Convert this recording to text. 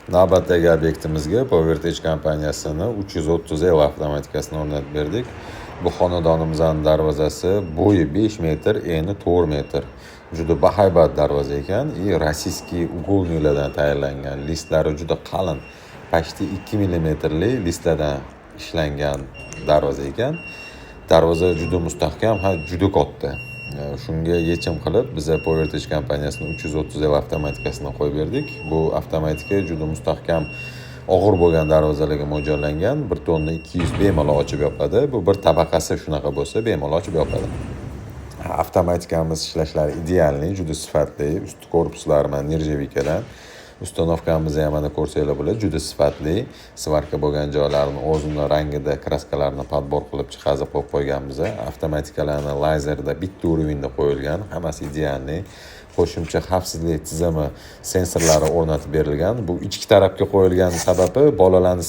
Navbatdagi obyektimizga Powertech kompaniyasini 330L avtomatikasini o'rnatib berdik. Bu xonadonimizning darvozasi bo'yi 5 metr, eni 4 metr. Juda bahaybat darvoza ekan. Rossiyskiy uголnilardan tayyorlangan. Listlari juda qalin. Почти 2 millimetrli listlardan ishlangan darvoza ekan. Darvoza juda mustahkam, juda katta. Shunga yechim qilib, biz Powertech kompaniyasining 330L avtomatikasini qo'yib berdik. Bu avtomatika juda mustahkam, og'ir bo'lgan darvozalarga mo'ljallangan. 1 tonna 200 bemalol ochib yopadi. Bu bir tabaqasi shunaqa bo'lsa, bemalol ochib yopadi. Avtomatikamiz ishlashlari idealni, juda sifatli. Ust korpuslari mana nirjavikadan. Ustanovkamiz ham mana ko'rsanglar bo'ladi, juda sifatli. Svarka bo'lgan joylarini o'zini rangida kraskalarni podbor qilib chiqazib qo'yib qo'yganmiz. Avtomatikalarni lazerda bitta urovenda qo'yilgan, hammasi idealni. Qo'shimcha xavfsizlik tizimi sensorlari o'rnatib berilgan. Bu ichki tarafga qo'yilgan sababi bolalarni